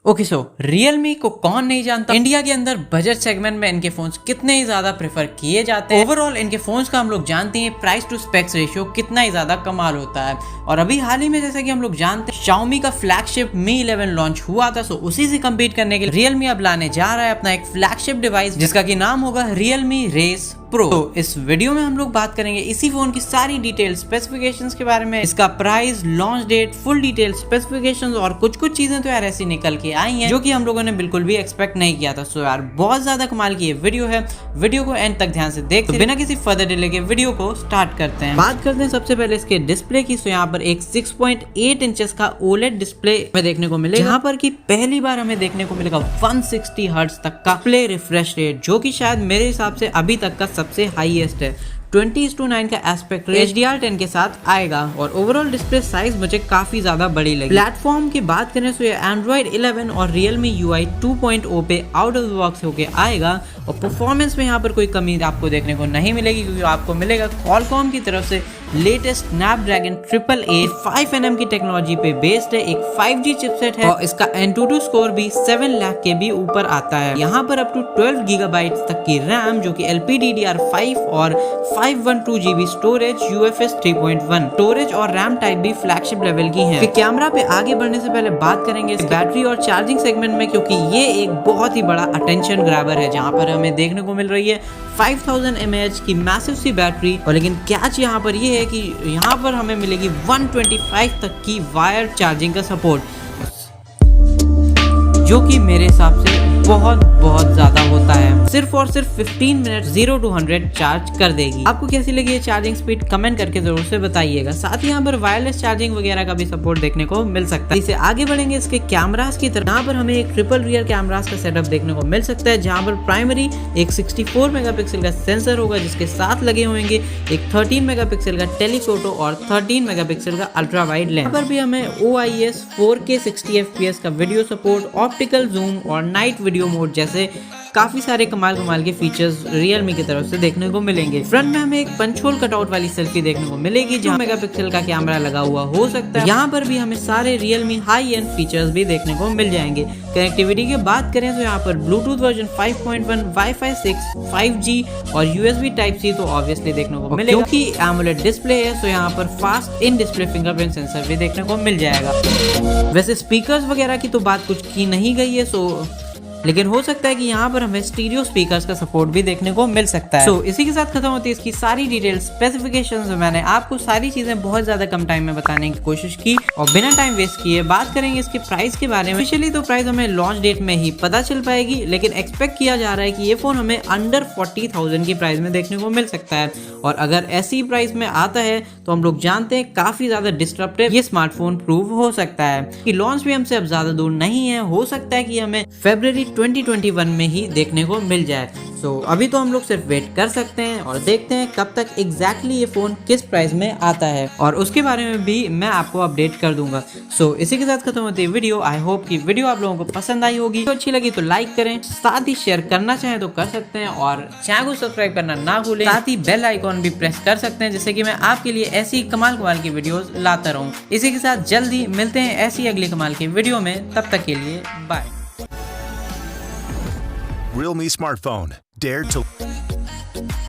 Okay so Realme को कौन नहीं जानता। इंडिया के अंदर बजट सेगमेंट में इनके फोन्स कितने ही ज्यादा प्रेफर किए जाते हैं। ओवरऑल इनके फोन्स का हम लोग जानते हैं प्राइस टू स्पेक्स रेशियो कितना ही ज्यादा कमाल होता है। और अभी हाल ही में जैसे कि हम लोग जानते हैं Xiaomi का फ्लैगशिप Mi 11 लॉन्च हुआ था, सो उसी से कम्पीट करने के लिए Realme अब लाने जा रहा है अपना एक फ्लैगशिप डिवाइस जिसका की नाम होगा Realme Race Pro। तो इस वीडियो में हम लोग बात करेंगे इसी फोन की सारी डिटेल स्पेसिफिकेशंस के बारे में, इसका price, launch date, full detail specifications और कुछ चीजें तो यार ऐसी निकल के आई हैं जो कि हम लोगों ने बिल्कुल भी एक्सपेक्ट नहीं किया था। सो यार बहुत ज्यादा कमाल की ये वीडियो है, वीडियो को एंड तक ध्यान से देख। तो बिना किसी फर्दर डिले के वीडियो को स्टार्ट करते हैं। बात करते हैं सबसे पहले इसके डिस्प्ले की। सो यहाँ पर एक 6.8 इंचेस का OLED डिस्प्ले में देखने को मिलेगा, जहाँ पर की पहली बार हमें देखने को मिलेगा 160 हर्ट्ज तक का प्ले रिफ्रेश रेट, जो कि शायद मेरे हिसाब से अभी तक का सबसे हाईएस्ट है। 20:9 का एस्पेक्ट HDR10 के साथ आएगा और ओवरऑल डिस्प्ले साइज मुझे काफी ज्यादा बड़ी लगी। प्लेटफॉर्म की बात करें तो ये Android 11 और Realme UI 2.0 पे आउट ऑफ द बॉक्स होके आएगा और परफॉर्मेंस में यहाँ पर कोई कमी आपको देखने को नहीं मिलेगी, क्योंकि आपको मिलेगा Qualcomm की तरफ से लेटेस्ट Snapdragon 888 5nm की टेक्नोलॉजी पे बेस्ड है, एक 5G चिपसेट है और इसका Antutu स्कोर भी 7 लाख के भी ऊपर आता है। यहाँ पर अप टू 12 GB तक की रैम, जो कि LPDDR5 और 512GB स्टोरेज, UFS 3.1 स्टोरेज और रैम टाइप भी फ्लैगशिप लेवल की है। कैमरा पे आगे बढ़ने से पहले बात करेंगे बैटरी और चार्जिंग सेगमेंट में, क्योंकि ये एक बहुत ही बड़ा अटेंशन ग्रैबर है, जहाँ पर हमें देखने को मिल रही है 5000 mAh की मैसिव सी बैटरी। और लेकिन कैच यहाँ पर ये है कि यहाँ पर हमें मिलेगी 125 तक की वायर चार्जिंग का सपोर्ट, जो कि मेरे हिसाब से बहुत ज्यादा होता है। सिर्फ और सिर्फ 15 मिनट 0 to 100 चार्ज कर देगी। आपको कैसी लगी ये चार्जिंग स्पीड कमेंट करके जरूर से बताइएगा। साथ ही यहाँ पर वायरलेस चार्जिंग वगैरह का भी सपोर्ट देखने को मिल सकता है। इसे आगे बढ़ेंगे इसके कैमरास की तरफ। यहाँ पर हमें एक ट्रिपल रियर कैमरास का सेटअप देखने को मिल सकता है, जहाँ पर प्राइमरी एक 64 मेगापिक्सल का सेंसर होगा, जिसके साथ लगे होंगे एक 13 मेगापिक्सल का टेलीफोटो और 13 मेगापिक्सल का अल्ट्रा वाइड लेंस। यहाँ पर भी हमें OIS 4K 60 FPS का वीडियो सपोर्ट, ऑप्टिकल जूम और नाइट वीडियो मोड जैसे काफी सारे कमाल के फीचर्स Realme की तरफ से देखने को मिलेंगे। फ्रंट में हमें एक पंच होल कटआउट वाली सेल्फी देखने को मिलेगी, जहाँ मेगापिक्सल का कैमरा लगा हुआ हो सकता है। यहाँ पर भी हमें सारे Realme हाई एंड फीचर्स भी देखने को मिल जाएंगे। कनेक्टिविटी की बात करें तो यहाँ पर ब्लूटूथ वर्जन 5.1, Wi-Fi 6, 5G और USB Type-C तो ऑब्वियसली देखने को मिलेगा, क्योंकि AMOLED डिस्प्ले है। तो यहाँ पर fast in display fingerprint sensor भी देखने को मिल जाएगा। वैसे स्पीकर्स वगैरह की तो बात कुछ की नहीं गई है, लेकिन हो सकता है कि यहाँ पर हमें स्टीरियो स्पीकर्स का सपोर्ट भी देखने को मिल सकता है। इसी के साथ खत्म होती है इसकी सारी डिटेल स्पेसिफिकेशंस। मैंने आपको सारी चीजें बहुत ज्यादा कम टाइम में बताने की कोशिश की और बिना टाइम वेस्ट किए बात करेंगे इसके प्राइस के बारे में। ऑफिशियली तो प्राइस हमें लॉन्च डेट में ही पता चल पाएगी, लेकिन एक्सपेक्ट किया जा रहा है कि ये फोन हमें अंडर 40,000 की प्राइस में देखने को मिल सकता है। और अगर ऐसी प्राइस में आता है तो हम लोग जानते हैं काफी ज्यादा डिस्ट्रप्टिव ये स्मार्टफोन प्रूव हो सकता है। कि लॉन्च भी हमसे अब ज्यादा दूर नहीं है, हो सकता है कि हमें February 2021 में ही देखने को मिल जाए। अभी तो हम लोग सिर्फ वेट कर सकते हैं और देखते हैं कब तक एग्जैक्टली ये फोन किस प्राइस में आता है, और उसके बारे में भी मैं आपको अपडेट कर दूंगा। इसी के साथ खत्म होती है वीडियो। आई होप कि वीडियो आप लोगों को पसंद आई होगी। तो अच्छी लगी तो लाइक करें, साथ ही शेयर करना चाहें तो कर सकते हैं और चैनल को सब्सक्राइब करना ना भूलें। साथ ही बेल आइकॉन भी प्रेस कर सकते हैं, जिससे कि मैं आपके लिए ऐसी कमाल की वीडियोस लाता रहूं। इसी के साथ जल्दी मिलते हैं ऐसी अगली कमाल की वीडियो में, तब तक के लिए bye. Realme smartphone. Dare to